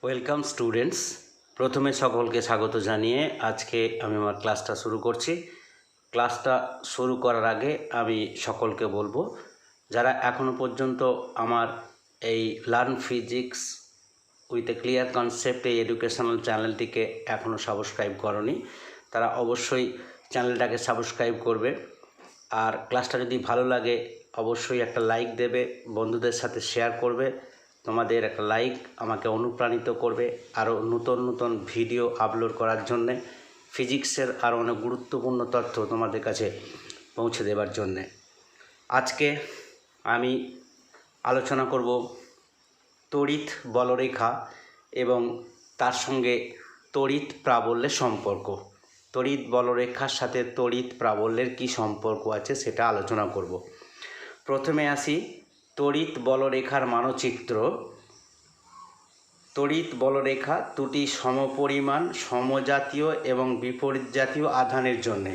Welcome students. প্রথমে সকলকে স্বাগত জানিয়ে আজকে আমি আমার ক্লাসটা শুরু করছি। ক্লাসটা শুরু করার আগে আমি সকলকে বলবো, যারা এখনও পর্যন্ত আমার এই learn physics with a clear concept এই এডুকেশনাল চ্যানেলটিকে এখনও সাবস্ক্রাইব করনি, তারা অবশ্যই চ্যানেলটাকে সাবস্ক্রাইব করবে। আর ক্লাসটা যদি ভালো লাগে অবশ্যই একটা লাইক দেবে, বন্ধুদের সাথে শেয়ার করবে। তোমাদের একটা লাইক আমাকে অনুপ্রাণিত করবে আরও নতুন নতুন ভিডিও আপলোড করার জন্যে, ফিজিক্সের আরও অনেক গুরুত্বপূর্ণ তথ্য তোমাদের কাছে পৌঁছে দেওয়ার জন্যে। আজকে আমি আলোচনা করব তড়িৎ বলরেখা এবং তার সঙ্গে তড়িৎ প্রাবল্যের সম্পর্ক। তড়িৎ বলরেখার সাথে তড়িৎ প্রাবল্যের কী সম্পর্ক আছে সেটা আলোচনা করব। প্রথমে আসি তড়িৎ বলরেখার মানচিত্র। তড়িৎ বলরেখা দুটি সমপরিমাণ সমজাতীয় এবং বিপরীত জাতীয় আধানের জন্যে।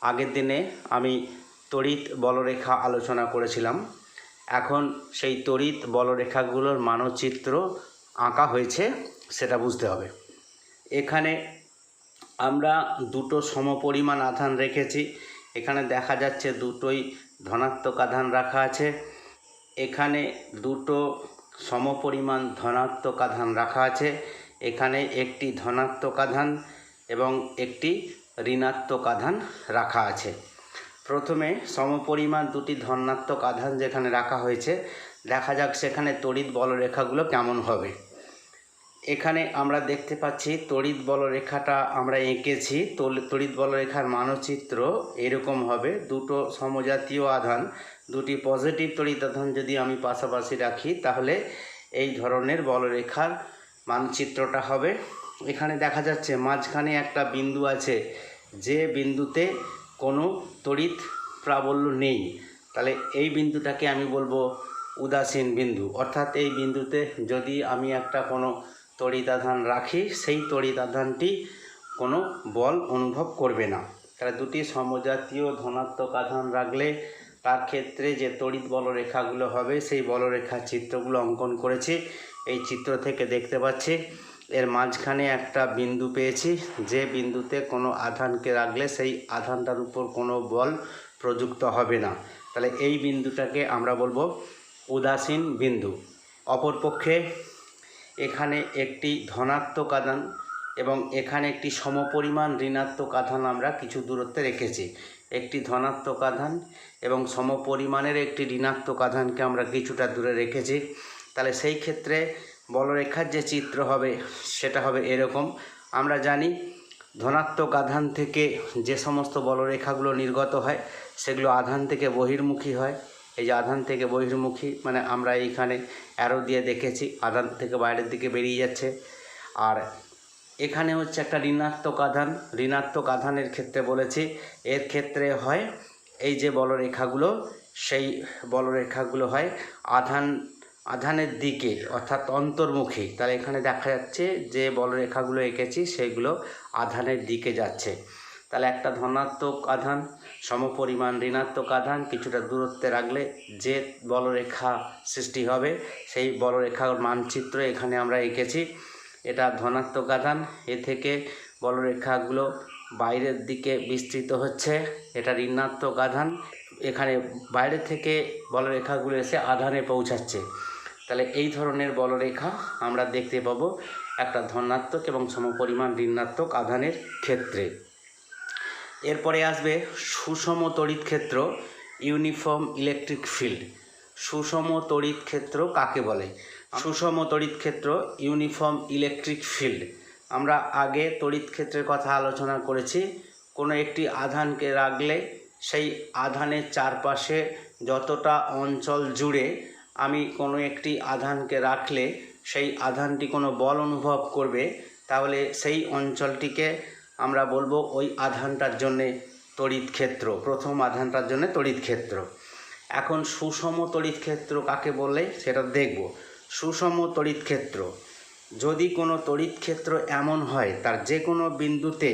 আগের দিনে আমি তড়িৎ বলরেখা আলোচনা করেছিলাম। এখন সেই তড়িৎ বলরেখাগুলোর মানচিত্র আঁকা হয়েছে, সেটা বুঝতে হবে। এখানে আমরা দুটো সমপরিমাণ আধান রেখেছি। এখানে দেখা যাচ্ছে দুটোই ধনাত্মক আধান রাখা আছে। এখানে দুটো সমপরিমাণ ধনাত্মক আধান রাখা আছে। এখানে একটি ধনাত্মক আধান এবং একটি ঋণাত্মক আধান রাখা আছে। প্রথমে সমপরিমাণ দুটি ধনাত্মক আধান যেখানে রাখা হয়েছে, দেখা যাক সেখানে তড়িৎ বলরেখাগুলো কেমন হবে। এখানে আমরা দেখতে পাচ্ছি তড়িৎ বলরেখাটা আমরা এঁকেছি। তড়িৎ বলরেখার মানচিত্র এরকম হবে। দুটো সমজাতীয় আধান, দুটি পজিটিভ তড়িৎ আধান যদি আমি পাশাপাশি রাখি তাহলে এই ধরনের বলরেখার মানচিত্রটা হবে। এখানে দেখা যাচ্ছে মাঝখানে একটা বিন্দু আছে, যে বিন্দুতে কোনো তড়িৎ প্রাবল্য নেই। তাহলে এই বিন্দুটাকে আমি বলবো উদাসীন বিন্দু। অর্থাৎ এই বিন্দুতে যদি আমি একটা কোনো তড়িৎ আধান রাখি, সেই তড়িৎ আধানটি কোনো বল অনুভব করবে না। তাহলে দুটি সমজাতীয় ধনাত্মক আধান রাখলে তার ক্ষেত্রে যে তড়িৎ বলরেখাগুলো হবে সেই বলরেখার চিত্রগুলো অঙ্কন করেছি। এই চিত্র থেকে দেখতে পাচ্ছি এর মাঝখানে একটা বিন্দু পেয়েছি, যে বিন্দুতে কোনো আধানকে রাখলে সেই আধানটার উপর কোনো বল প্রযুক্ত হবে না। তাহলে এই বিন্দুটাকে আমরা বলবো উদাসীন বিন্দু। অপরপক্ষে এখানে একটি ধনাত্মক আধান এবং এখানে একটি সমপরিমাণ ঋণাত্মক আধান আমরা কিছু দূরত্বে রেখেছি। একটি ধনাত্মক আধান এবং সমপরিমাণের একটি ঋণাত্মক আধানকে আমরা কিছুটা দূরে রেখেছি। তাহলে সেই ক্ষেত্রে বলরেখার যে চিত্র হবে সেটা হবে এরকম। আমরা জানি ধনাত্মক আধান থেকে যে সমস্ত বলরেখাগুলো নির্গত হয় সেগুলো আধান থেকে বহির্মুখী হয়। এই যে আধান থেকে বহির্মুখী মানে আমরা এইখানে অ্যারো দিয়ে দেখেছি, আধান থেকে বাইরের দিকে বেরিয়ে যাচ্ছে। আর এখানে হচ্ছে একটা ঋণাত্মক আধান। ঋণাত্মক আধানের ক্ষেত্রে বলেছি এর ক্ষেত্রে হয় এই যে বলরেখাগুলো, সেই বলরেখাগুলো হয় আধানের দিকে অর্থাৎ অন্তর্মুখী। তাহলে এখানে দেখা যাচ্ছে যে বলরেখাগুলো এঁকেছি সেগুলো আধানের দিকে যাচ্ছে। তাহলে একটা ধনাত্মক আধান সমপরিমাণ ঋণাত্মক আধান কিছুটা দূরত্বে রাখলে যে বলরেখা সৃষ্টি হবে সেই বলরেখার মানচিত্র এখানে আমরা এঁকেছি। এটা ধনাত্মক আধান, এ থেকে বলরেখাগুলো বাইরের দিকে বিস্তৃত হচ্ছে। এটা ঋণাত্মক আধান, এখানে বাইরে থেকে বলরেখাগুলো এসে আধানে পৌঁছাচ্ছে। তাহলে এই ধরনের বলরেখা আমরা দেখতে পাবো একটা ধনাত্মক এবং সমপরিমাণ ঋণাত্মক আধানের ক্ষেত্রে। এরপরে আসবে সুষম তড়িৎ ক্ষেত্র, ইউনিফর্ম ইলেকট্রিক ফিল্ড। সুষম তড়িৎ ক্ষেত্র কাকে বলে? সুষম তড়িৎ ক্ষেত্র ইউনিফর্ম ইলেকট্রিক ফিল্ড। আমরা আগে তড়িৎ ক্ষেত্রের কথা আলোচনা করেছি। কোনো একটি আধানকে রাখলে সেই আধানের চারপাশে যতটা অঞ্চল জুড়ে আমি কোনো একটি আধানকে রাখলে সেই আধানটি কোনো বল অনুভব করবে, তাহলে সেই অঞ্চলটিকে আমরা বলবো ওই আধানটার জন্যে তড়িৎ ক্ষেত্র, প্রথম আধানটার জন্য তড়িৎ ক্ষেত্র। এখন সুষম তড়িৎ ক্ষেত্র কাকে বলে সেটা দেখব। সুষম তড়িৎ ক্ষেত্র, যদি কোনো তড়িৎ ক্ষেত্র এমন হয় তার যে কোনো বিন্দুতে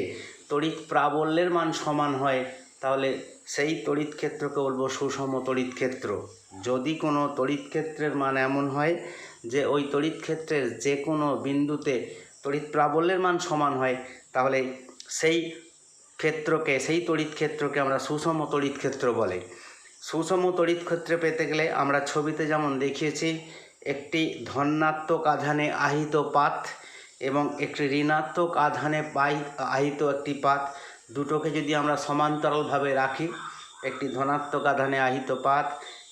তড়িৎ প্রাবল্যের মান সমান হয়, তাহলে সেই তড়িৎ ক্ষেত্রকে বলবো সুষম তড়িৎ ক্ষেত্র। যদি কোনো তড়িৎ ক্ষেত্রের মান এমন হয় যে ওই তড়িৎ ক্ষেত্রের যে কোনো বিন্দুতে তড়িৎ প্রাবল্যের মান সমান হয়, তাহলে সেই ক্ষেত্রকে, সেই তড়িৎ ক্ষেত্রকে আমরা সুষম তড়িৎ ক্ষেত্র বলে। সুষম তড়িৎ ক্ষেত্র পেতে গেলে আমরা ছবিতে যেমন দেখিয়েছি, একটি ধনাত্মক আধানে আহিত পাত এবং একটি ঋণাত্মক আধানে আহিত একটি পাত, দুটোকে যদি আমরা সমান্তরালভাবে রাখি, একটি ধনাত্মক আধানে আহিত পাত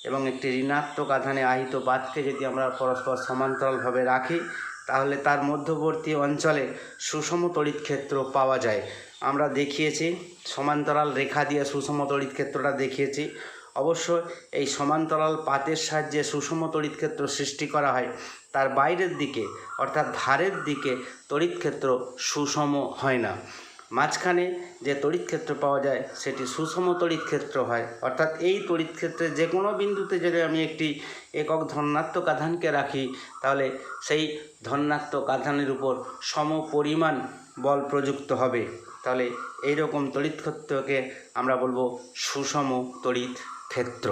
এবং একটি ঋণাত্মক আধানে আহিত পাতকে যদি আমরা পরস্পর সমান্তরালভাবে রাখি, তাহলে তার মধ্যবর্তী অঞ্চলে সুষম তড়িৎ ক্ষেত্র পাওয়া যায়। আমরা দেখিয়েছি সমান্তরাল রেখা দিয়ে সুষম তড়িৎ ক্ষেত্রটা দেখিয়েছি। অবশ্য এই সমান্তরাল পাতের সাহায্যে সুষম তড়িৎ ক্ষেত্র সৃষ্টি করা হয়, তার বাইরের দিকে অর্থাৎ ধারের দিকে তড়িৎ ক্ষেত্র সুষম হয় না। মাঝখানে যে তড়িৎ ক্ষেত্র পাওয়া যায় সেটি সুষম তড়িৎ ক্ষেত্র হয়। অর্থাৎ এই তড়িৎ ক্ষেত্রে যে কোনো বিন্দুতে যদি আমি একটি একক ধনাত্মক আধানকে রাখি, তাহলে সেই ধনাত্মক আধানের উপর সম পরিমাণ বল প্রযুক্ত হবে। তাহলে এই রকম তড়িৎ ক্ষেত্রকে আমরা বলবো সুষম তড়িৎ ক্ষেত্র।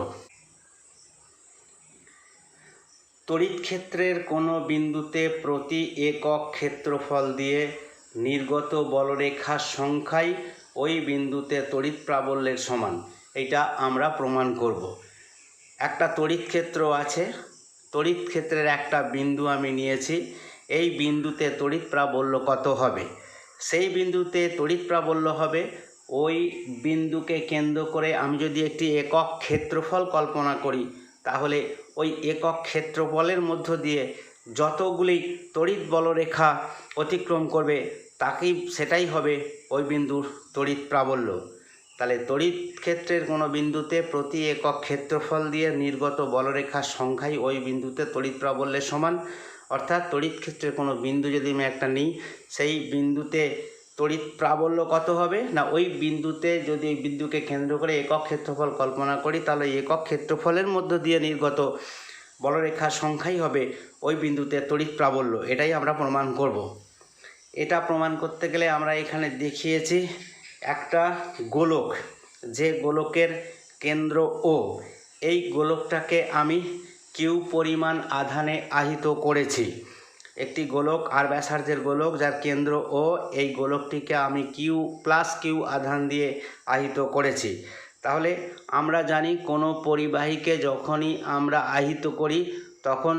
তড়িৎ ক্ষেত্রের কোনো বিন্দুতে প্রতি একক ক্ষেত্রফল দিয়ে নির্গত বলরেখার সংখ্যাই ওই বিন্দুতে তড়িৎ প্রাবল্যের সমান। এটা আমরা প্রমাণ করব। একটা তড়িৎ ক্ষেত্র আছে, তড়িৎ ক্ষেত্রের একটা বিন্দু আমি নিয়েছি, এই বিন্দুতে তড়িৎ প্রাবল্য কত হবে? সেই বিন্দুতে তড়িৎ প্রাবল্য হবে, ওই বিন্দুকে কেন্দ্র করে আমি যদি একটি একক ক্ষেত্রফল কল্পনা করি, তাহলে ওই একক ক্ষেত্রফলের মধ্য দিয়ে যতগুলি তড়িৎ বলরেখা অতিক্রম করবে সেটাই হবে ওই বিন্দুর তড়িৎ প্রাবল্য। তাহলে তড়িৎ ক্ষেত্রের কোনো বিন্দুতে প্রতি একক ক্ষেত্রফল দিয়ে নির্গত বলরেখার সংখ্যাই ওই বিন্দুতে তড়িৎ প্রাবল্যের সমান। অর্থাৎ তড়িৎ ক্ষেত্রের কোনো বিন্দু যদি আমি একটা নিই, সেই বিন্দুতে তড়িৎ প্রাবল্য কত হবে না, ওই বিন্দুতে যদি এই বিন্দুকে কেন্দ্র করে একক ক্ষেত্রফল কল্পনা করি, তাহলে একক ক্ষেত্রফলের মধ্য দিয়ে নির্গত বলরেখার সংখ্যাই হবে ওই বিন্দুতে তড়িৎ প্রাবল্য। এটাই আমরা প্রমাণ করব। এটা প্রমাণ করতে গেলে আমরা এখানে দেখিয়েছি একটা গোলক, যে গোলকের কেন্দ্র ও, এই গোলকটাকে আমি কিউ পরিমাণ আধানে আহিত করেছি। একটি গোলক আর ব্যাসার্ধের গোলক, যার কেন্দ্র ও, এই গোলকটিকে আমি কিউ আধান দিয়ে আহিত করেছি। তাহলে আমরা জানি কোনো পরিবাহীকে যখনই আমরা আহিত করি, তখন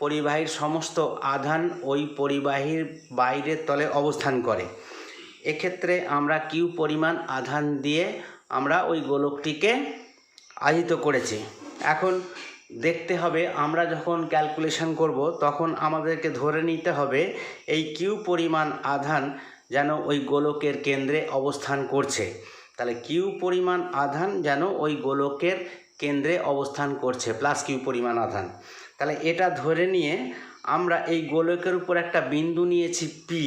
পরিবাহীর সমস্ত আধান ওই পরিবাহীর বাইরের তলে অবস্থান করে। এক্ষেত্রে আমরা কিউ পরিমাণ আধান দিয়ে আমরা ওই গোলকটিকে আহিত করেছি। এখন দেখতে হবে, আমরা যখন ক্যালকুলেশন করব তখন আমাদেরকে ধরে নিতে হবে এই কিউ পরিমাণ আধান যেন ওই গোলকের কেন্দ্রে অবস্থান করছে। তাহলে কিউ পরিমাণ আধান যেন ওই গোলকের কেন্দ্রে অবস্থান করছে, প্লাস কিউ পরিমাণ আধান। তাহলে এটা ধরে নিয়ে আমরা এই গোলকের উপর একটা বিন্দু নিয়েছি পি,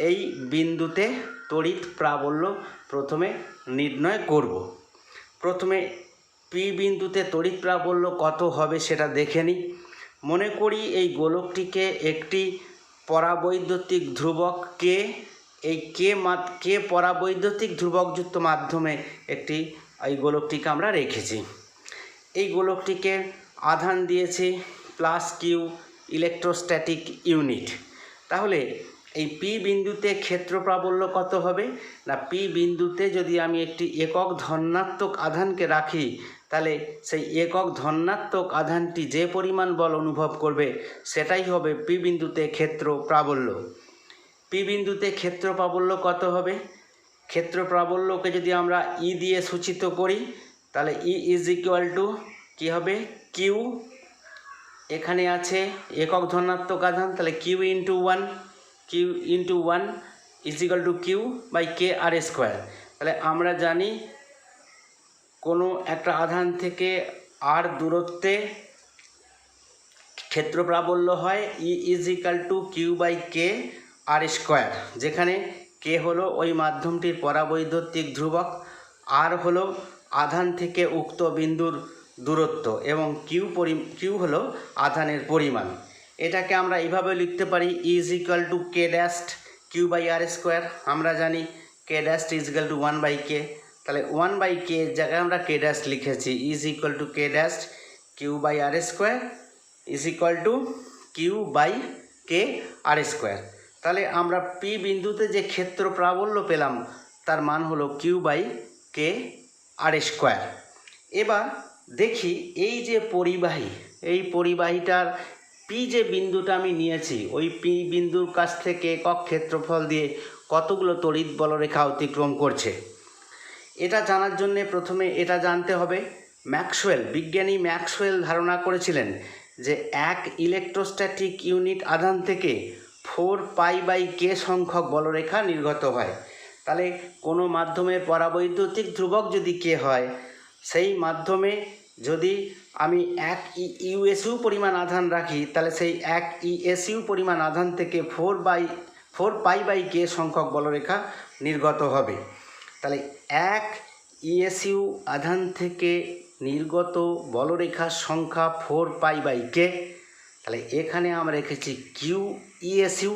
এই বিন্দুতে তড়িৎ প্রাবল্য প্রথমে নির্ণয় করব। প্রথমে পি বিন্দুতে তড়িৎ প্রাবল্য কত হবে সেটা দেখে নিই। মনে করি এই গোলকটিকে একটি পরাবৈদ্যুতিক ধ্রুবক কে, এই কে পরাবৈদ্যুতিক ধ্রুবকযুক্ত মাধ্যমে এই গোলকটিকে আমরা রেখেছি। এই গোলকটিকে আধান দিয়েছি প্লাস কিউ ইলেকট্রোস্ট্যাটিক ইউনিট। তাহলে এই পি বিন্দুতে ক্ষেত্র প্রাবল্য কত হবে না, পি বিন্দুতে যদি আমি একটি একক ধনাত্মক আধানকে রাখি, তাহলে সেই একক ধনাত্মক আধানটি যে পরিমাণ বল অনুভব করবে সেটাই হবে পি বিন্দুতে ক্ষেত্র প্রাবল্য। পি বিন্দুতে ক্ষেত্র প্রাবল্য কত হবে? ক্ষেত্র প্রাবল্যকে যদি আমরা ই দিয়ে সূচিত করি, তাহলে ই ইজ ইকুয়াল টু কী হবে, কিউ, এখানে আছে একক ধনাত্মক আধান, তাহলে Q into one is equal to Q by K R square. তাহলে আমরা জানি কোনো একটা আধান থেকে আর দূরত্বে ক্ষেত্র প্রাবল্য হয় E is equal to Q by K R square, যেখানে কে হলো ওই মাধ্যমটির পরাবৈদ্যুতিক ধ্রুবক, আর হলো আধান থেকে উক্ত বিন্দুর দূরত্ব, এবং কিউ হলো আধানের পরিমাণ। এটাকে আমরা এইভাবে লিখতে পারি, is equal to K dash Q by R square. আমরা জানি K dash is equal to 1/k, তাহলে 1/k এর জায়গায় আমরা k ড্যাশ লিখেছি is equal to k dash Q by R square is equal to Q by K R square. তাহলে আমরা P বিন্দুতে যে ক্ষেত্র প্রাবল্য পেলাম তার মান হলো Q by K R square. এবার দেখি এই যে পরিবাহী, এই পরিবাহীটার পি যে বিন্দুটা আমি নিয়েছি ওই পি বিন্দুর কাছ থেকে একক ক্ষেত্রফল দিয়ে কতগুলো তড়িৎ বলরেখা অতিক্রম করছে। এটা জানার জন্যে প্রথমে এটা জানতে হবে ম্যাক্সওয়েল, বিজ্ঞানী ম্যাক্সওয়েল ধারণা করেছিলেন যে এক ইলেকট্রোস্ট্যাটিক ইউনিট আধান থেকে 4π/k সংখ্যক বলরেখা নির্গত হয়। তাহলে কোনো মাধ্যমের পরাবৈদ্যুতিক ধ্রুবক যদি কে হয়, সেই মাধ্যমে যদি আমি 1 ইউএসইউ পরিমাণ আধান রাখি তাহলে সেই 1 ইএসইউ পরিমাণ আধান থেকে 4π/k সংখ্যক বলরেখা নির্গত হবে। তাহলে 1 ইএসইউ আধান থেকে নির্গত বলরেখার সংখ্যা 4π/k। তাহলে এখানে আমরা রেখেছি কিউ ইএসইউ।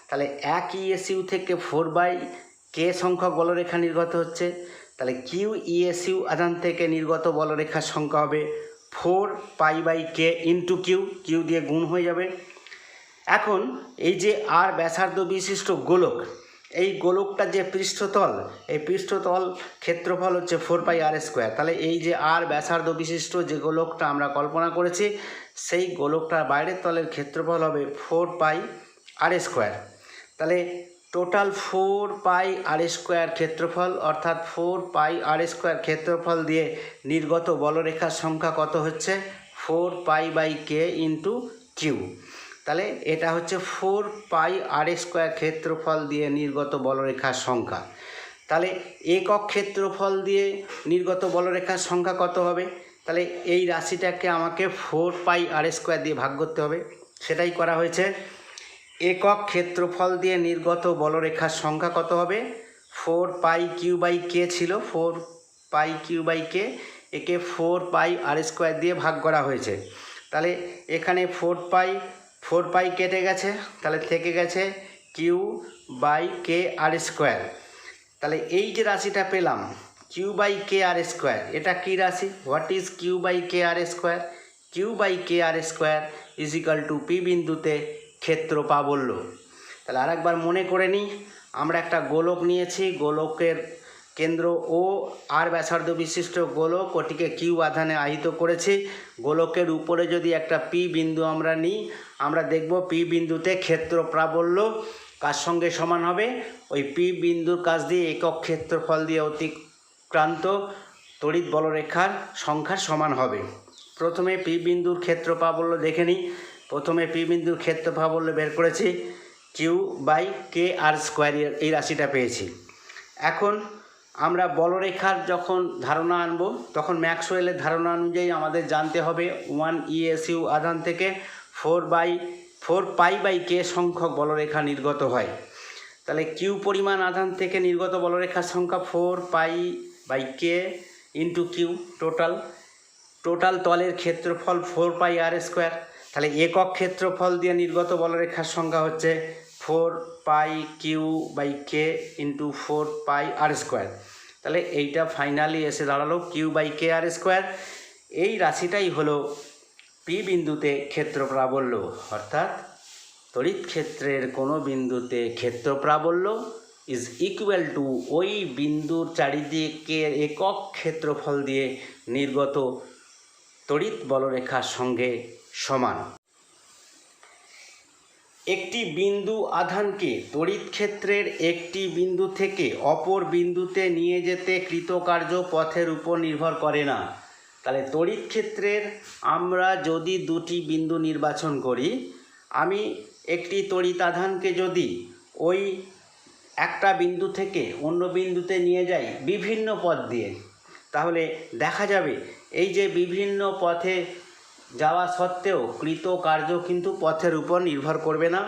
তাহলে 1 ইএসইউ থেকে 4/k সংখ্যক বলরেখা নির্গত হচ্ছে। তাহলে কিউ ইএসইউ আধান থেকে নির্গত বলরেখার সংখ্যা হবে 4π/k ইন্টু কিউ দিয়ে গুণ হয়ে যাবে। এখন এই যে আর ব্যাসার্ধ বিশিষ্ট গোলক, এই গোলকটা যে পৃষ্ঠতল, এই পৃষ্ঠতল ক্ষেত্রফল হচ্ছে 4πr²। তাহলে এই যে আর ব্যাসার্ধ বিশিষ্ট যে গোলকটা আমরা কল্পনা করেছি সেই গোলকটার বাইরের তলের ক্ষেত্রফল হবে 4πr²। তাহলে টোটাল 4πr² ক্ষেত্রফল অর্থাৎ 4πr² ক্ষেত্রফল দিয়ে নির্গত বলরেখার সংখ্যা কত হচ্ছে 4π/k ইন্টু কিউ। তাহলে এটা হচ্ছে 4πr² ক্ষেত্রফল দিয়ে নির্গত বলরেখার সংখ্যা। তাহলে একক ক্ষেত্রফল দিয়ে নির্গত বলরেখার সংখ্যা কত হবে? তাহলে এই রাশিটাকে আমাকে 4πr² দিয়ে ভাগ করতে হবে, সেটাই করা হয়েছে। একক ক্ষেত্রফল দিয়ে নির্গত বলরেখার সংখ্যা কত হবে? 4πq/k ছিল, 4πq/k, একে 4πr² দিয়ে ভাগ করা হয়েছে। তাহলে এখানে 4π কেটে গেছে, তাহলে থেকে গেছে q/k² তাহলে এই যে রাশিটা পেলাম q/k² এটা কি রাশি? What is q/k²? q/k² is equal to P বিন্দুতে ক্ষেত্র প্রাবল্য। তাহলে আরেকবার মনে করে নিই, আমরা একটা গোলক নিয়েছি, গোলকের কেন্দ্র ও আর ব্যাসার্ধ বিশিষ্ট গোলক, ওটিকে কিউ আধানে আহিত করেছি। গোলকের উপরে যদি একটা পি বিন্দু আমরা নিই, আমরা দেখব পি বিন্দুতে ক্ষেত্র প্রাবল্য কার সঙ্গে সমান হবে? ওই পি বিন্দুর কাছ দিয়ে একক ক্ষেত্রফল দিয়ে অতিক্রান্ত তড়িৎ বলরেখার সংখ্যার সমান হবে। প্রথমে পি বিন্দুর ক্ষেত্র প্রাবল্য দেখে নিই। প্রথমে পি বিন্দুর ক্ষেত্র প্রাবল্য বের করেছি, q/k² এই রাশিটা পেয়েছি। এখন আমরা বলরেখার যখন ধারণা আনব তখন ম্যাক্সওয়েলের ধারণা অনুযায়ী আমাদের জানতে হবে 1 ইএসইউ আধান থেকে 4π/k সংখ্যক বলরেখা নির্গত হয়। তাহলে কিউ পরিমাণ আধান থেকে নির্গত বলরেখার সংখ্যা 4π/k ইন্টু কিউ। টোটাল তলের ক্ষেত্রফল 4πr²। তাহলে একক ক্ষেত্রফল দিয়ে নির্গত বলরেখার সংখ্যা হচ্ছে 4πq/k ইন্টু 4πr²। তাহলে এইটা ফাইনালি এসে দাঁড়ালো q/kr²। এই রাশিটাই হলো পি বিন্দুতে ক্ষেত্র প্রাবল্য, অর্থাৎ তড়িৎ ক্ষেত্রের কোনো বিন্দুতে ক্ষেত্র প্রাবল্য ইজ ইকুয়াল টু ওই বিন্দুর চারিদিকে একক ক্ষেত্রফল দিয়ে নির্গত তড়িৎ বলরেখার সঙ্গে সমান। একটি বিন্দু আধানকে তড়িৎ ক্ষেত্রের একটি বিন্দু থেকে অপর বিন্দুতে নিয়ে যেতে কৃতকার্য পথের উপর নির্ভর করে না। তাহলে তড়িৎ ক্ষেত্রের আমরা যদি দুটি বিন্দু নির্বাচন করি, আমি একটি তড়িৎ আধানকে যদি ওই একটা বিন্দু থেকে অন্য বিন্দুতে নিয়ে যাই বিভিন্ন পথ দিয়ে, তাহলে দেখা যাবে এই যে বিভিন্ন পথে যাওয়া সত্ত্বেও কৃতকার্য কিন্তু পথের উপর নির্ভর করবে না,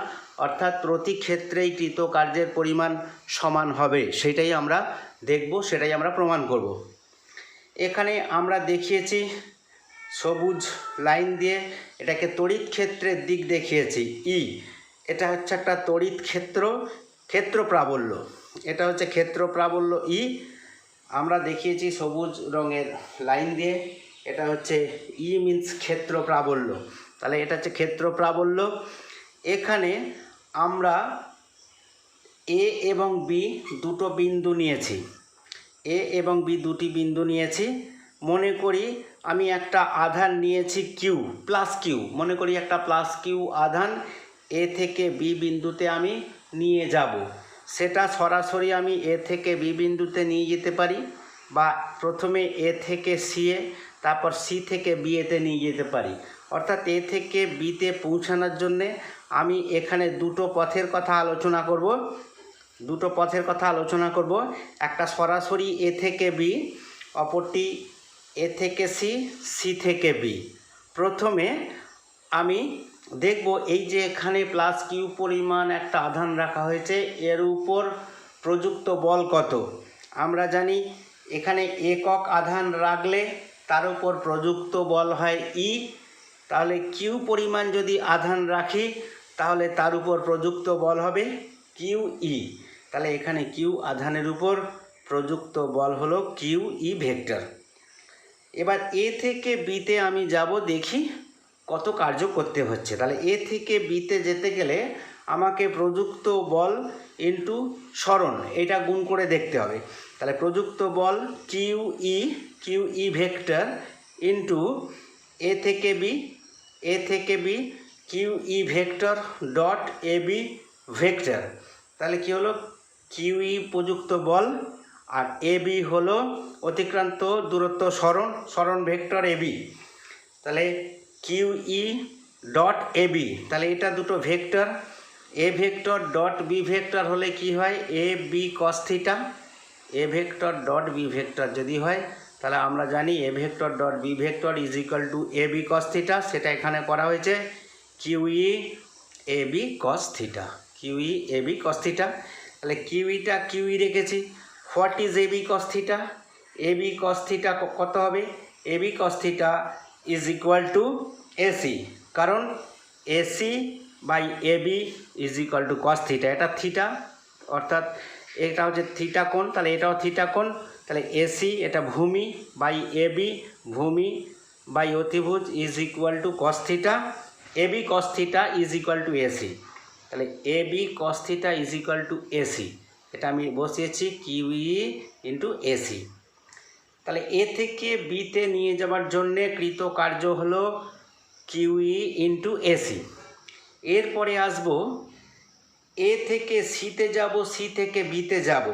অর্থাৎ প্রতি ক্ষেত্রেই কৃতকার্যের পরিমাণ সমান হবে। সেটাই আমরা দেখব, সেটাই আমরা প্রমাণ করব। এখানে আমরা দেখিয়েছি সবুজ লাইন দিয়ে, এটাকে তড়িৎ ক্ষেত্রের দিক দেখিয়েছি ই। এটা হচ্ছে একটা তড়িৎ ক্ষেত্র প্রাবল্য, এটা হচ্ছে ক্ষেত্র প্রাবল্য ই। আমরা দেখিয়েছি সবুজ রঙের লাইন দিয়ে, এটা হচ্ছে ই মিন্স ক্ষেত্র প্রাবল্য। তাহলে এটা হচ্ছে ক্ষেত্র প্রাবল্য। এখানে আমরা এ এবং বি দুটো বিন্দু নিয়েছি, এ এবং বি দুটি বিন্দু নিয়েছি। মনে করি আমি একটা আধান নিয়েছি কিউ, প্লাস কিউ, মনে করি একটা প্লাস কিউ আধান এ থেকে বি বিন্দুতে আমি নিয়ে যাব। সেটা সরাসরি আমি এ থেকে বি বিন্দুতে নিয়ে যেতে পারি, বা প্রথমে এ থেকে সি এ, তারপর সি থেকে বি এতে নিয়ে যেতে পারি। অর্থাৎ এ থেকে বিতে পৌঁছানোর জন্যে আমি এখানে দুটো পথের কথা আলোচনা করব। একটা সরাসরি এ থেকে বি, অপরটি এ থেকে সি, সি থেকে বি। প্রথমে আমি দেখব এই যে এখানে প্লাস কিউ পরিমাণ একটা আধান রাখা হয়েছে, এর উপর প্রযুক্ত বল কত। আমরা জানি এখানে একক আধান রাখলে তার উপর প্রযুক্ত বল হয় ই। তাহলে কিউ পরিমাণ যদি আধান রাখি তাহলে তার উপর প্রযুক্ত বল হবে কিউ ই। তাহলে এখানে কিউ আধানের উপর প্রযুক্ত বল হলো কিউ ই ভেক্টর। এবার এ থেকে বিতে আমি যাব, দেখি কত কার্য করতে হচ্ছে। তাহলে এ থেকে বিতে যেতে গেলে আমাকে প্রযুক্ত বল ইন্টু সরণ, এটা গুণ করে দেখতে হবে। তাহলে প্রযুক্ত বল q E vector into A থেকে B q E vector dot A B vector. তাহলে কী হলো, কিউ ই প্রযুক্ত বল আর এ বি হলো অতিক্রান্ত দূরত্ব সরণ ভেক্টর এ বি। তাহলে Q E dot A B, তাহলে এটা দুটো vector, A vector dot B vector হলে কি হয়, A B cos theta. A vector dot B vector যদি হয় তাহলে আমরা জানি A vector dot B vector is equal to A B cos theta. সেটা এখানে করা হয়েছে Q E A B cos theta, Q E A B cos theta. তাহলে কিউ ই রেখেছি। What is A B cos theta? A B cos theta কত হবে? A B cos theta is equal to AC, কারণ AC by A B is equal to cos theta. এটা theta, অর্থাৎ এটা হচ্ছে theta কোণ, তাহলে এটাও থিটা কোণ। তাহলে এসি এটা ভূমি বাই এ বি, ভূমি বাই অতিভুজ is equal to cos theta. A B cos theta is equal to AC. তাহলে A B cos theta is equal to AC, এটা আমি বসিয়েছি কিউ ই ইন্টু এসি। তাহলে এ থেকে বিতে নিয়ে যাওয়ার জন্যে কৃত কার্য হলো কিউ ই ইন্টু এসি। এরপরে আসবো এ থেকে সিতে যাব, সি থেকে বিতে যাব।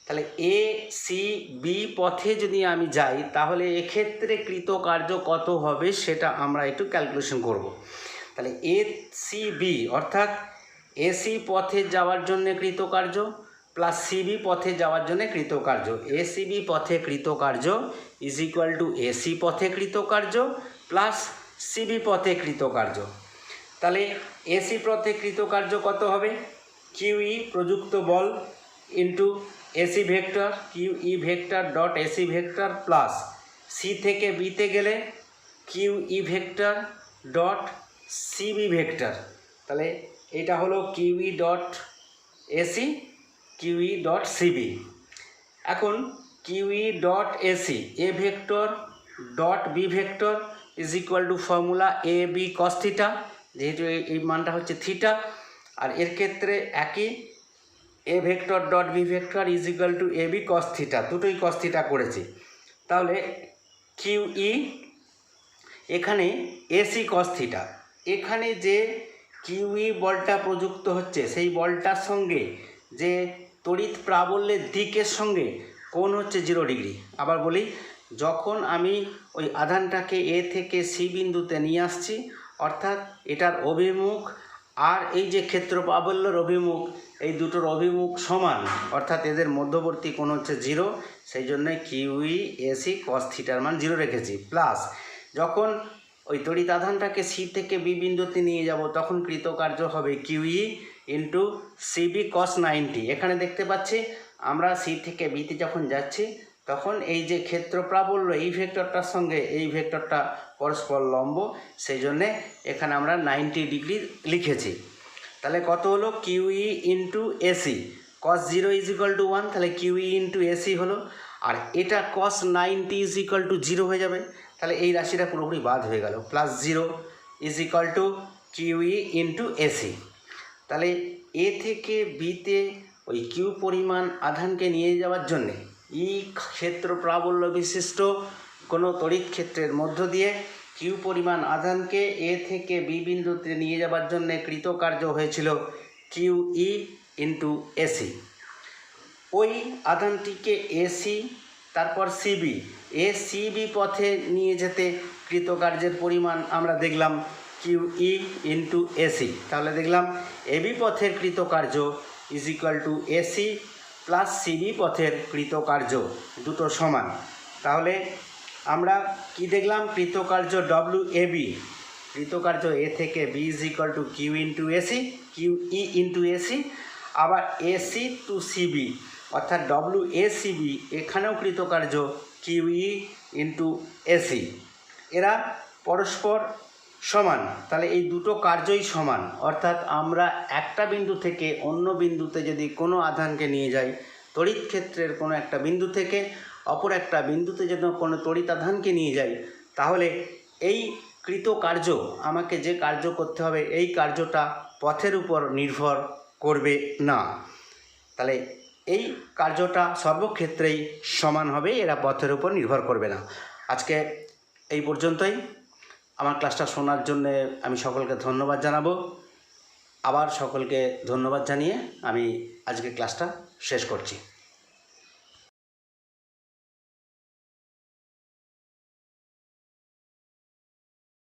তাহলে এ সি বি পথে যদি আমি যাই তাহলে এক্ষেত্রে কৃত কার্য কত হবে সেটা আমরা একটু ক্যালকুলেশন করব। তাহলে এ সি বি অর্থাৎ এসি পথে যাওয়ার জন্য কৃতকার্য প্লাস সিবি পথে যাওয়ার জন্য কৃতকার্য, এসিবি পথে কৃতকার্য ইজ ইকুয়াল টু এসি পথে কৃতকার্য প্লাস সিবি পথে কৃতকার্য। তাহলে এসি পথে কৃতকার্য কত হবে? কিউ ই প্রযুক্ত বল ইন্টু এসি ভেক্টর, কিউ ই vector dot AC vector plus C থেকে বিতে গেলে কিউ ই ভেক্টর ডট সিবি ভেক্টর। তাহলে এটা হলো Q E dot AC, Q E dot CB. এখন Q E dot AC A vector dot B vector is equal to formula A B cos theta, যেহেতু এই মানটা হচ্ছে থিটা। আর এর ক্ষেত্রে একই A vector dot B vector is equal to A B cos theta, দুটোই কস থিটা করেছি। তাহলে কিউ ই এখানে এসি কস থিটা, এখানে যে কিউ ই বলটা প্রযুক্ত হচ্ছে সেই বলটার সঙ্গে যে তড়িৎ প্রাবল্যের দিকের সঙ্গে কোণ হচ্ছে 0 ডিগ্রি। আবার বলি, যখন আমি ওই আধানটাকে এ থেকে সি বিন্দুতে নিয়ে আসছি, অর্থাৎ এটার অভিমুখ আর এই যে ক্ষেত্র প্রাবল্যের অভিমুখ, এই দুটোর অভিমুখ সমান, অর্থাৎ এদের মধ্যবর্তী কোণ হচ্ছে 0, সেই জন্যে কিউ ই এসি কস থিটার মান 0 রেখেছি। প্লাস যখন ওই তড়িৎ আধানটাকে সি থেকে বি বিন্দুতে নিয়ে যাব তখন কৃতকার্য হবে কিউ ই ইন্টু সিবি কস 90। এখানে দেখতে পাচ্ছি আমরা সি থেকে বিতে যখন যাচ্ছি তখন এই যে ক্ষেত্র প্রাবল্য এই ভেক্টরটার সঙ্গে এই ভেক্টরটা পরস্পর লম্ব, সেই জন্যে এখানে আমরা 90 ডিগ্রি লিখেছি। তাহলে কত হলো? Q e into AC cos 0 is equal to 1, তাহলে কিউ ই ইন্টু এসি হলো। আর এটা cos 90 ইজ ইকুয়াল টু 0 হয়ে যাবে, তাহলে এই রাশিটা পুরোপুরি বাদ হয়ে গেল। Plus 0 is equal two kiwi into AC. তাহলে এ থেকে বিতে ওই কিউ পরিমাণ আধানকে নিয়ে যাওয়ার জন্যে ই ক্ষেত্র প্রাবল্য বিশিষ্ট কোনো তড়িৎ ক্ষেত্রের মধ্য দিয়ে কিউ পরিমাণ আধানকে এ থেকে বি বিন্দুতে নিয়ে যাওয়ার জন্যে কৃতকার্য হয়েছিল কিউ ই ইন্টু এসি। ওই আধানটিকে এসি তারপর সিবি, এ সিবি পথে নিয়ে যেতে কৃতকার্যের পরিমাণ আমরা দেখলাম কিউ ই ইন্টু এসি। তাহলে দেখলাম এবি পথের কৃতকার্য is equal to AC plus CB পথের কৃতকার্য, দুটো সমান। তাহলে আমরা কি দেখলাম, কৃতকার্য ডব্লিউ এবি, কৃতকার্য এ থেকে B is equal to q into AC, Q e into AC. আবার এসি টু সিবি অর্থাৎ ডব্লিউ এ সিবি, এখানেও কৃতকার্য কিউ ই ইন্টু এসি। এরা পরস্পর সমান, তাহলে এই দুটো কার্যই সমান। অর্থাৎ আমরা একটা বিন্দু থেকে অন্য বিন্দুতে যদি কোনো আধানকে নিয়ে যাই, তড়িৎ ক্ষেত্রের কোনো একটা বিন্দু থেকে অপর একটা বিন্দুতে যদি কোনো তড়িৎ আধানকে নিয়ে যাই, তাহলে এই কৃতকার্য আমাকে যে কার্য করতে হবে এই কার্যটা পথের উপর নির্ভর করবে না। তাহলে এই কার্যটা সর্বক্ষেত্রেই সমান হবে, এরা পথের উপর নির্ভর করবে না। আজকে এই পর্যন্তই। আমার ক্লাসটা শোনার জন্যে আমি সকলকে ধন্যবাদ জানাবো। আবার সকলকে ধন্যবাদ জানিয়ে আমি আজকে ক্লাসটা শেষ করছি।